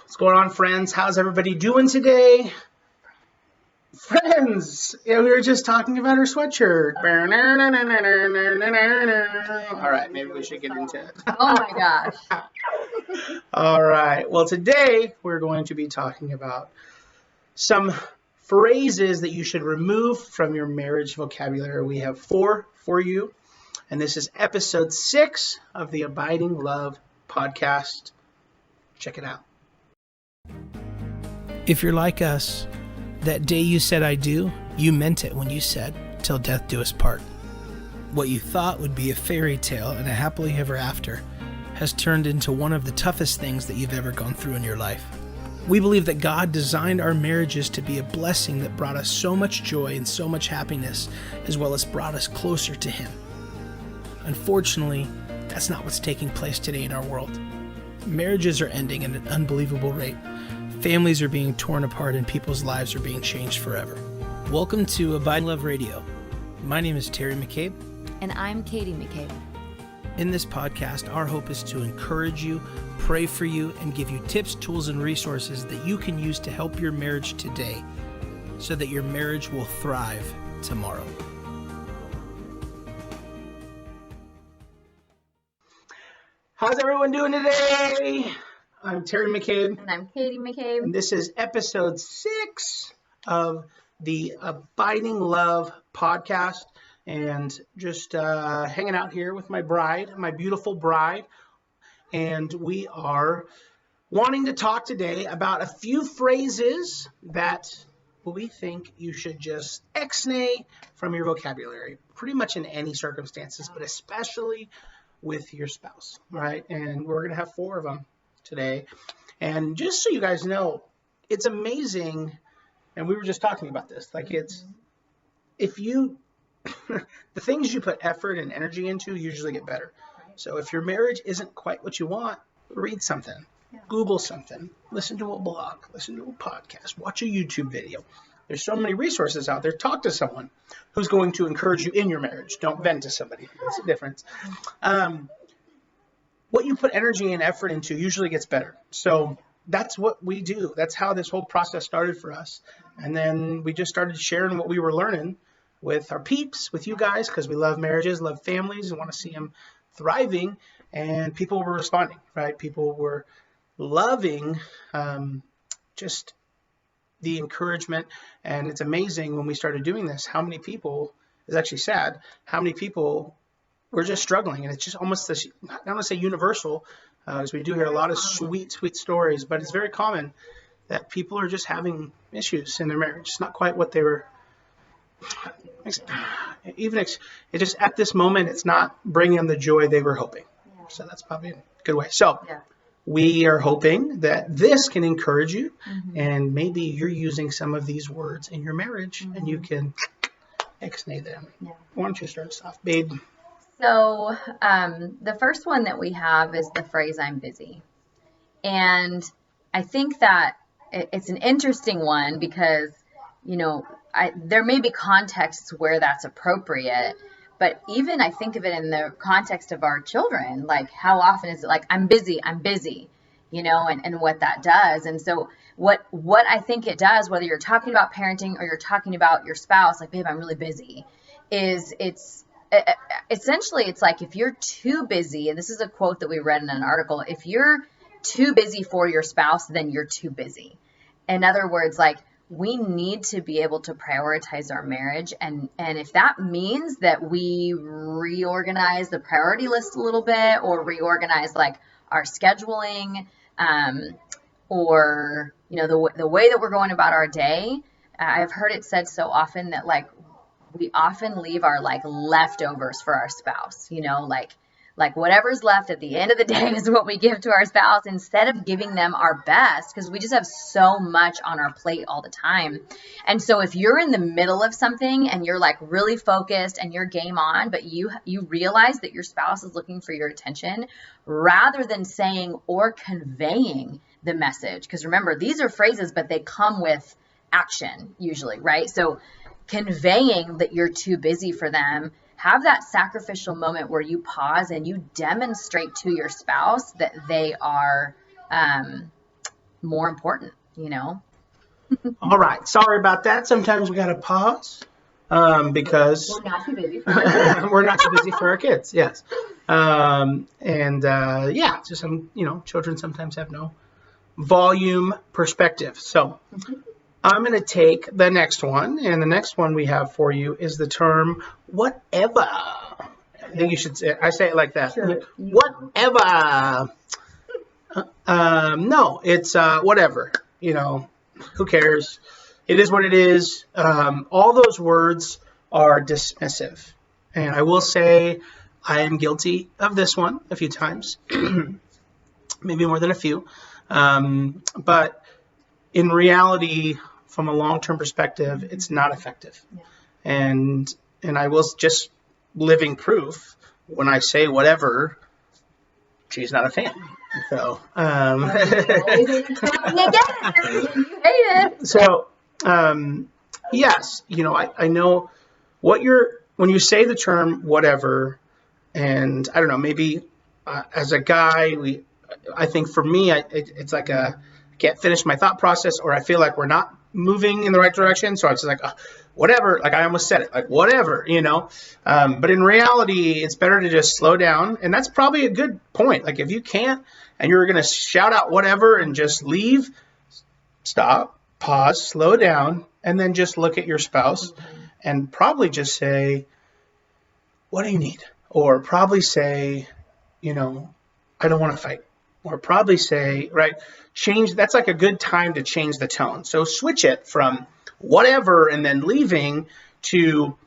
What's going on, friends? How's everybody doing today? Friends, we were just talking about her sweatshirt. All right, maybe we should get into it. Oh my gosh. All right. Well, today we're going to be talking about some phrases that you should remove from your marriage vocabulary. We have 4 for you, and this is episode 6 of the Abiding Love podcast. Check it out. If you're like us, that day you said I do, you meant it when you said, till death do us part. What you thought would be a fairy tale and a happily ever after has turned into one of the toughest things that you've ever gone through in your life. We believe that God designed our marriages to be a blessing that brought us so much joy and so much happiness, as well as brought us closer to Him. Unfortunately, that's not what's taking place today in our world. Marriages are ending at an unbelievable rate. Families are being torn apart and people's lives are being changed forever. Welcome to Abiding Love Radio. My name is Terry McCabe. And I'm Katie McCabe. In this podcast, our hope is to encourage you, pray for you, and give you tips, tools, and resources that you can use to help your marriage today so that your marriage will thrive tomorrow. How's everyone doing today? I'm Terry McCabe. And I'm Katie McCabe. And this is episode 6 of the Abiding Love podcast. And just hanging out here with my bride, my beautiful bride. And we are wanting to talk today about a few phrases that we think you should just ex-nay from your vocabulary, pretty much in any circumstances, but especially with your spouse, right? And we're going to have 4 of them today. And just so you guys know, it's amazing. And we were just talking about this. Like if you, the things you put effort and energy into usually get better. So if your marriage isn't quite what you want, read something, Google something, listen to a blog, listen to a podcast, watch a YouTube video. There's so many resources out there. Talk to someone who's going to encourage you in your marriage. Don't vent to somebody. It's a difference. What you put energy and effort into usually gets better. So that's what we do. That's how this whole process started for us. And then we just started sharing what we were learning with our peeps, with you guys, because we love marriages, love families, and want to see them thriving. And people were responding, right? People were loving just the encouragement. And it's amazing when we started doing this, how many people, it's actually sad, how many people we're just struggling. And it's just almost this, I don't want to say universal, as we do hear a lot of sweet stories, but it's very common that people are just having issues in their marriage. It's not quite what they were, even it just at this moment, it's not bringing them the joy they were hoping. So that's probably a good way. So we are hoping that this can encourage you, and maybe you're using some of these words in your marriage, and you can ex-nay them. Why don't you start us off, babe? So the first one that we have is the phrase, I'm busy. And I think that it's an interesting one because, there may be contexts where that's appropriate, but even I think of it in the context of our children, like how often is it like, I'm busy, and what that does. And so what I think it does, whether you're talking about parenting or you're talking about your spouse, like, babe, I'm really busy, is essentially, it's like if you're too busy, and this is a quote that we read in an article, if you're too busy for your spouse, then you're too busy. In other words, like, we need to be able to prioritize our marriage. And if that means that we reorganize the priority list a little bit, or reorganize like our scheduling, or, the way that we're going about our day, I've heard it said so often that like, we often leave our like leftovers for our spouse, like whatever's left at the end of the day is what we give to our spouse instead of giving them our best, because we just have so much on our plate all the time. And so if you're in the middle of something and you're like really focused and you're game on, but you realize that your spouse is looking for your attention, rather than saying or conveying the message, because remember, these are phrases, but they come with action usually, right? So conveying that you're too busy for them, have that sacrificial moment where you pause and you demonstrate to your spouse that they are more important, you know? All right. Sorry about that. Sometimes we got to pause because We're not too busy for our we're not too busy for our kids. Yes. Yeah, just some, children sometimes have no volume perspective. So I'm going to take the next one. And the next one we have for you is the term whatever. I think you should say, I say it like that. Sure. Whatever. No, it's whatever. Who cares? It is what it is. All those words are dismissive. And I will say I am guilty of this one a few times, maybe more than a few. But in reality, from a long-term perspective, it's not effective. Yeah. And I will just living proof when I say whatever, she's not a fan. So, So, yes, I know when you say the term whatever, and I don't know, maybe as a guy, I think for me, it's like I can't finish my thought process, or I feel like we're not moving in the right direction. So it's like, whatever, like I almost said it, like whatever, but in reality, it's better to just slow down. And that's probably a good point. Like if you can't, and you're going to shout out whatever and just leave, stop, pause, slow down, and then just look at your spouse and probably just say, what do you need? Or probably say, I don't want to fight. Or probably say, right, change. That's like a good time to change the tone. So switch it from whatever and then leaving to,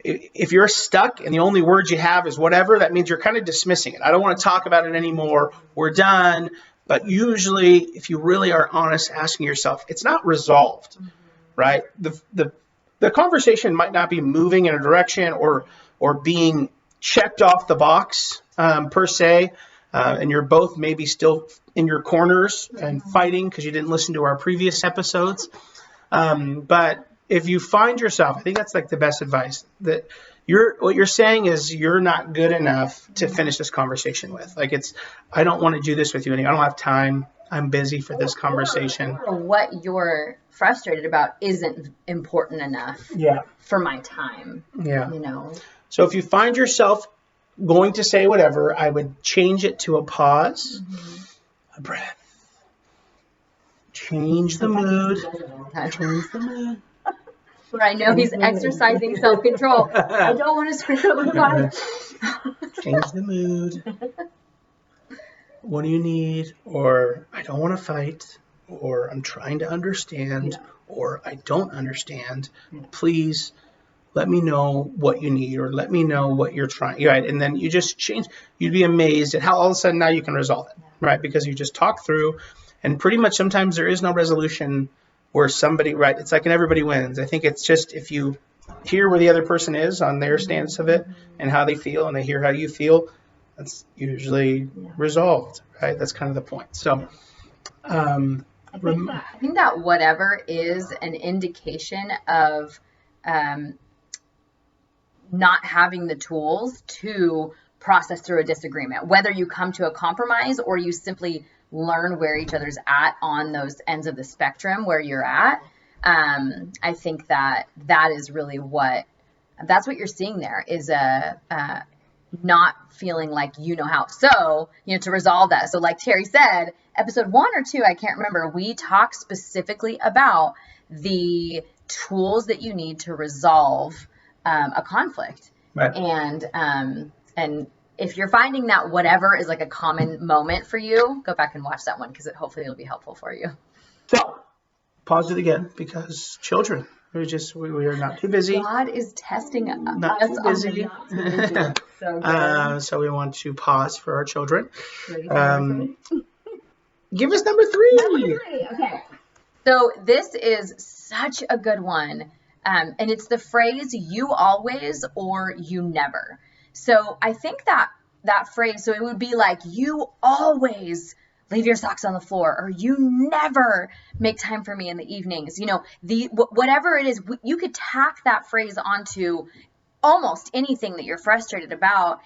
if you're stuck and the only words you have is whatever, that means you're kind of dismissing it. I don't want to talk about it anymore. We're done. But usually, if you really are honest, asking yourself, it's not resolved, right? The conversation might not be moving in a direction or being checked off the box per se, and you're both maybe still in your corners and fighting because you didn't listen to our previous episodes. But if you find yourself, I think that's like the best advice, that what you're saying is you're not good enough to finish this conversation with. Like I don't want to do this with you anymore. I don't have time. I'm busy for this conversation. Or what you're frustrated about isn't important enough for my time. Yeah. So if you find yourself going to say whatever, I would change it to a pause, a breath, change the mood. Change the mood. Where I know he's exercising self-control. I don't want to screw up my body. Change the mood. What do you need? Or I don't want to fight. Or I'm trying to understand. Or I don't understand. Please let me know what you need, or let me know what you're trying. Right? And then you just change. You'd be amazed at how all of a sudden now you can resolve it, right? Because you just talk through, and pretty much sometimes there is no resolution where somebody, right? It's like an everybody wins. I think it's just if you hear where the other person is on their stance of it and how they feel, and they hear how you feel, that's usually resolved, right? That's kind of the point. So, I think that whatever is an indication of not having the tools to process through a disagreement, whether you come to a compromise or you simply learn where each other's at on those ends of the spectrum where you're at. I think that is really that's what you're seeing there, is not feeling like you know how. So, to resolve that. So like Terry said, episode 1 or 2, I can't remember, we talked specifically about the tools that you need to resolve a conflict. Right. And if you're finding that whatever is like a common moment for you, go back and watch that one, because hopefully it'll be helpful for you. So, pause it again, because children, we are not too busy. God is testing us. Not too busy. So we want to pause for our children. Give us number 3. Okay. So this is such a good one. And it's the phrase, you always or you never. So I think that phrase, so it would be like, you always leave your socks on the floor, or you never make time for me in the evenings. Whatever it is, you could tack that phrase onto almost anything that you're frustrated about.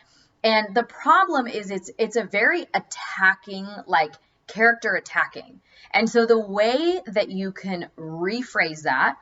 And the problem is it's a very attacking, like character attacking. And so the way that you can rephrase that,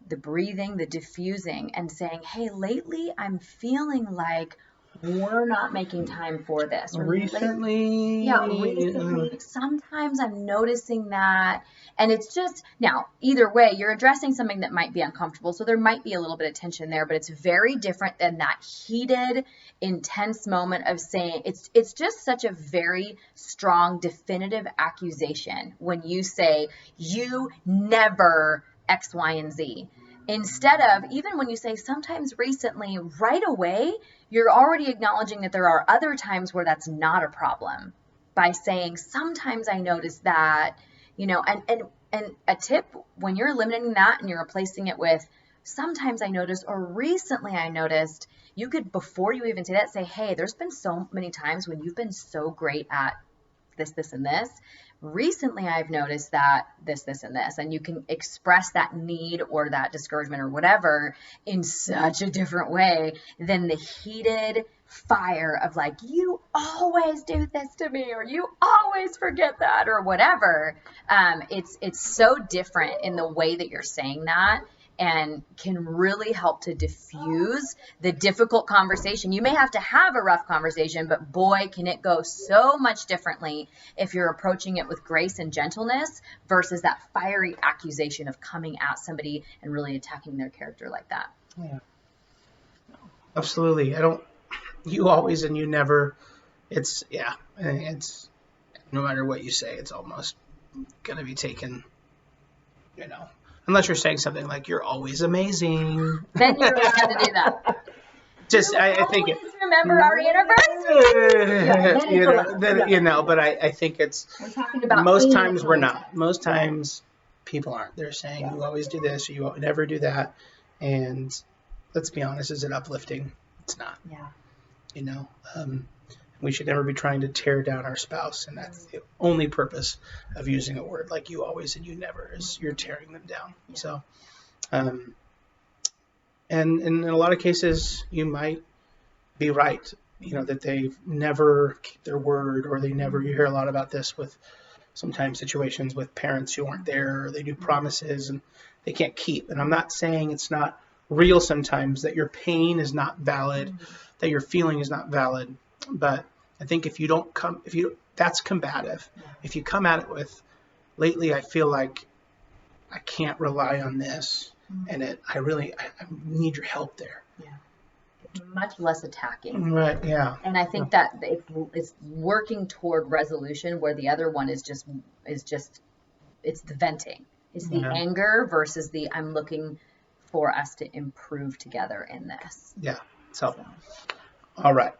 the breathing, the diffusing, and saying, hey, lately I'm feeling like we're not making time for this. Or Recently. recently, sometimes I'm noticing that. And it's just, now, either way, you're addressing something that might be uncomfortable. So there might be a little bit of tension there, but it's very different than that heated, intense moment of saying, it's just such a very strong, definitive accusation when you say, you never X, Y, and Z. Instead of, even when you say sometimes recently, right away, you're already acknowledging that there are other times where that's not a problem by saying, sometimes I notice that, and a tip when you're eliminating that and you're replacing it with, sometimes I noticed, or recently I noticed, you could, before you even say that, say, hey, there's been so many times when you've been so great at this, this, and this. Recently, I've noticed that this, and this, and you can express that need or that discouragement or whatever in such a different way than the heated fire of like, you always do this to me, or you always forget that, or whatever. It's so different in the way that you're saying that, and can really help to diffuse the difficult conversation. You may have to have a rough conversation, but boy, can it go so much differently if you're approaching it with grace and gentleness versus that fiery accusation of coming at somebody and really attacking their character like that. Yeah. Absolutely. You always and you never, it's no matter what you say, it's almost going to be taken, unless you're saying something like, you're always amazing. Then you're allowed to do that. I think it. Remember our anniversary? But I think it's. We're talking about most times we're not. Most times people aren't. They're saying, you always do this, or you never do that. And let's be honest, is it uplifting? It's not. Yeah. We should never be trying to tear down our spouse, and that's the only purpose of using a word like you always and you never, is you're tearing them down. Yeah. So, and in a lot of cases, you might be right, that they never keep their word, or you hear a lot about this with sometimes situations with parents who aren't there, or they do promises and they can't keep. And I'm not saying it's not real sometimes, that your pain is not valid, that your feeling is not valid. But I think that's combative. Yeah. If you come at it with, lately I feel like I can't rely on this, and I need your help there. Yeah. It's much less attacking. Right, yeah. And I think that it's working toward resolution, where the other one is just it's the venting. It's the anger versus the, I'm looking for us to improve together in this. Yeah. So. All right.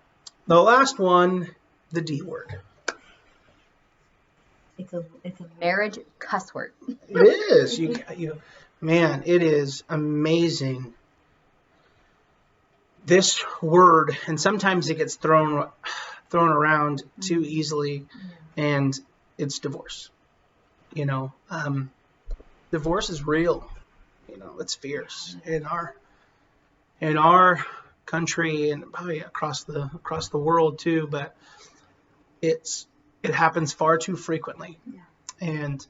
The last one, the D word. It's a marriage cuss word. It is. Man, it is amazing. This word, and sometimes it gets thrown around too easily, and it's divorce. Divorce is real. It's fierce in our country, and probably across the world too, but it happens far too frequently. Yeah. And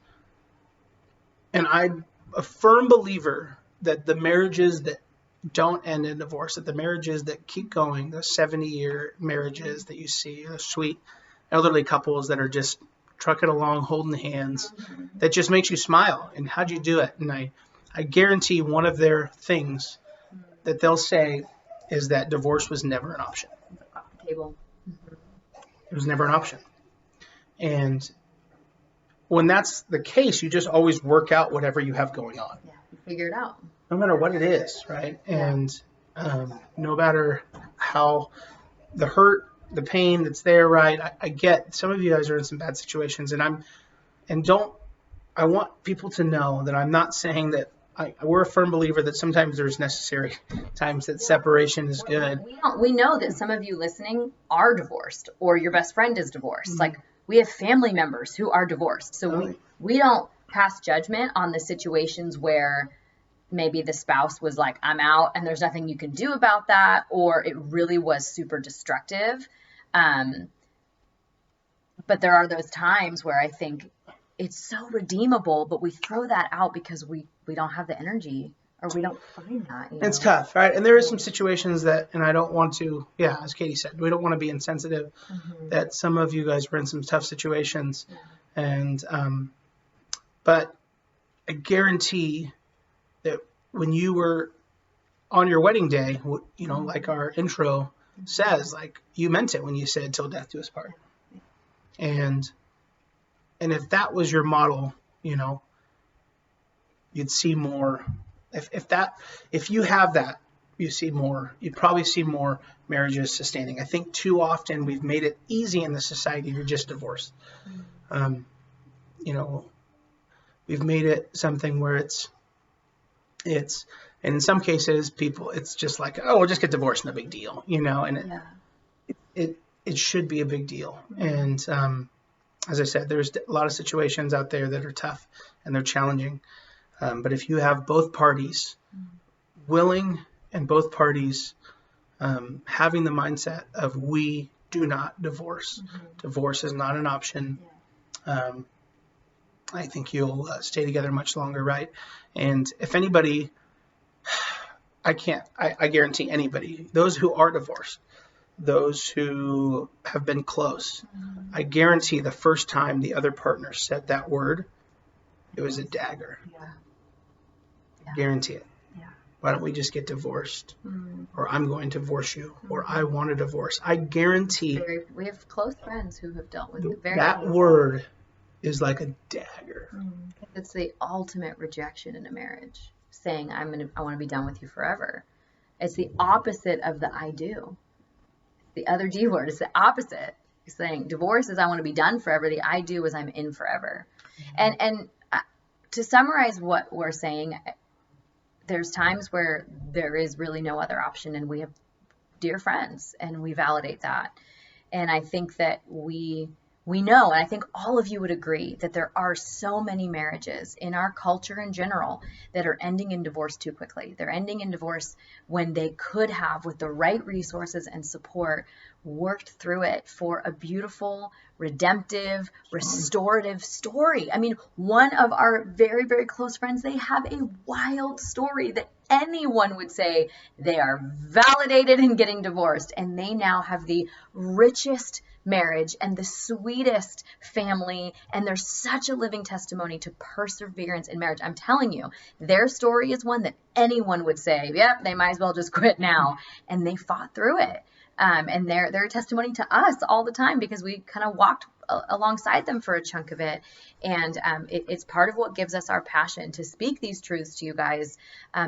I'm a firm believer that the marriages that don't end in divorce, that the marriages that keep going, the 70-year marriages that you see, the sweet elderly couples that are just trucking along, holding hands, that just makes you smile. And how'd you do it? And I guarantee one of their things that they'll say is that divorce was never an option. Off the table. It was never an option. And when that's the case, you just always work out whatever you have going on. Yeah, you figure it out. No matter what it is, right? Yeah. And no matter how the hurt, the pain that's there, right? I get some of you guys are in some bad situations, and I want people to know that I'm not saying that we're a firm believer that sometimes there's necessary times that separation is good. We know that some of you listening are divorced, or your best friend is divorced. Mm-hmm. Like, we have family members who are divorced. So we don't pass judgment on the situations where maybe the spouse was like, I'm out, and there's nothing you can do about that, or it really was super destructive. but there are those times where I think it's so redeemable, but we throw that out because we don't have the energy, or we don't find that. It's tough, right? And there is some situations that, and I don't want to, as Katie said, we don't want to be insensitive, that some of you guys were in some tough situations. And, but I guarantee that when you were on your wedding day, like our intro says, like, you meant it when you said till death do us part. And if that was your model, you'd see more. If you have that, you see more. You'd probably see more marriages sustaining. I think too often we've made it easy in the society to just divorce. We've made it something where it's, and in some cases, people, it's just like, oh, we'll just get divorced, no big deal, and it should be a big deal. And as I said, there's a lot of situations out there that are tough and they're challenging. But if you have both parties willing and both parties having the mindset of we do not divorce, divorce is not an option, I think you'll stay together much longer, right? And if anybody, I guarantee anybody, those who are divorced, those who have been close, I guarantee the first time the other partner said that word, it was a dagger. Guarantee it. Why don't we just get divorced? Or I'm going to divorce you, or I want a divorce. I guarantee. We have close friends who have dealt with it. That word is like a dagger. It's the ultimate rejection in a marriage, saying I want to be done with you forever. It's the opposite of the I do. The other D word is the opposite. You're saying divorce is I want to be done forever. The I do is I'm in forever. And to summarize what we're saying, there's times where there is really no other option, and we have dear friends, and we validate that. And I think that we know, and I think all of you would agree, that there are so many marriages in our culture in general that are ending in divorce too quickly. They're ending in divorce when they could have, with the right resources and support, worked through it for a beautiful, redemptive, restorative story. I mean, one of our very, very close friends, they have a wild story that anyone would say they are validated in getting divorced, and they now have the richest marriage and the sweetest family, and there's such a living testimony to perseverance in marriage. I'm telling you, their story is one that anyone would say, yep, they might as well just quit now, and they fought through it. And they're a testimony to us all the time, because we kind of walked alongside them for a chunk of it. And it's part of what gives us our passion to speak these truths to you guys,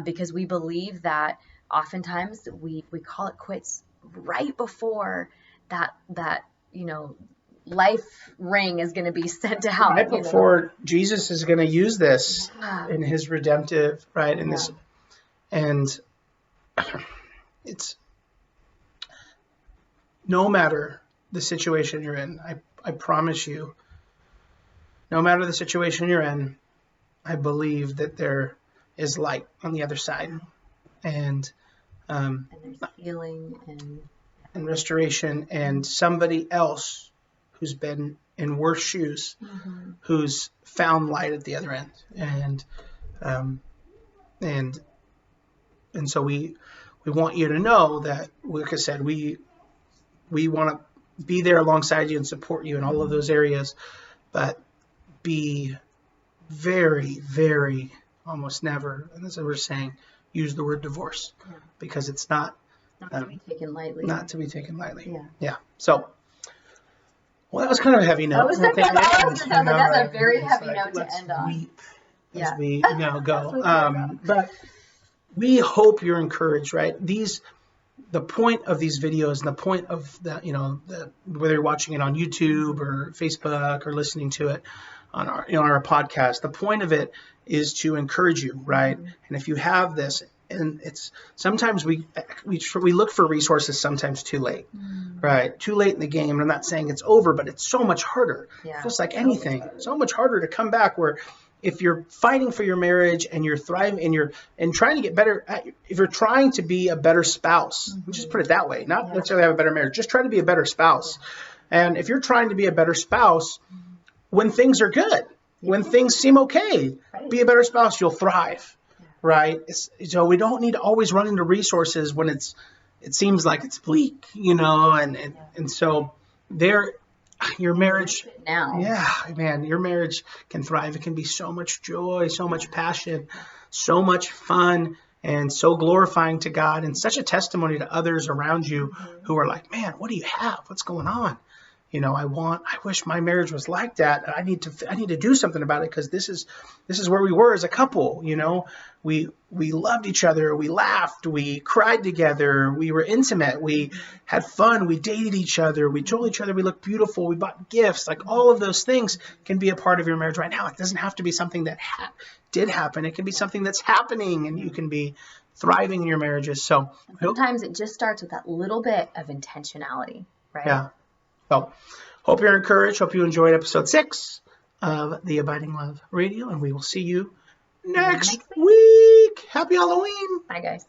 because we believe that oftentimes we call it quits right before that life ring is going to be sent out. Right before Jesus is going to use this in his redemptive, right? In this, and it's, no matter the situation you're in, I promise you, no matter the situation you're in, I believe that there is light on the other side, and there's healing and restoration, and somebody else who's been in worse shoes, who's found light at the other end, and so we want you to know that, like I said, we want to be there alongside you and support you in all of those areas, but be very, very, almost never, and as I was saying, use the word divorce, because it's not to be taken lightly. Not to be taken lightly. Yeah. So, well, that was kind of a heavy note. That's a very heavy note to end on. As we go. But we hope you're encouraged, right? The point of these videos, and the point of whether you're watching it on YouTube or Facebook or listening to it on our podcast, the point of it is to encourage you, right? And if you have this, and it's sometimes we look for resources sometimes too late, right? Too late in the game. And I'm not saying it's over, but it's so much harder. Just like anything, so much harder to come back. Where if you're fighting for your marriage and you're thriving and trying to get better, if you're trying to be a better spouse, just put it that way, not necessarily have a better marriage, just try to be a better spouse. And if you're trying to be a better spouse, when things are good, when things seem okay, be a better spouse, you'll thrive, right? So we don't need to always run into resources when it seems like it's bleak, and so your marriage now. Yeah, man, your marriage can thrive. It can be so much joy, so much passion, so much fun, and so glorifying to God, and such a testimony to others around you who are like, man, what do you have? What's going on? I wish my marriage was like that. I need to do something about it, because this is where we were as a couple. We loved each other. We laughed. We cried together. We were intimate. We had fun. We dated each other. We told each other we looked beautiful. We bought gifts. Like, all of those things can be a part of your marriage right now. It doesn't have to be something that did happen. It can be something that's happening, and you can be thriving in your marriages. So sometimes it just starts with that little bit of intentionality, right? Yeah. So, hope you're encouraged. Hope you enjoyed episode 6 of the Abiding Love Radio, and we will see you next week. Happy Halloween. Bye, guys.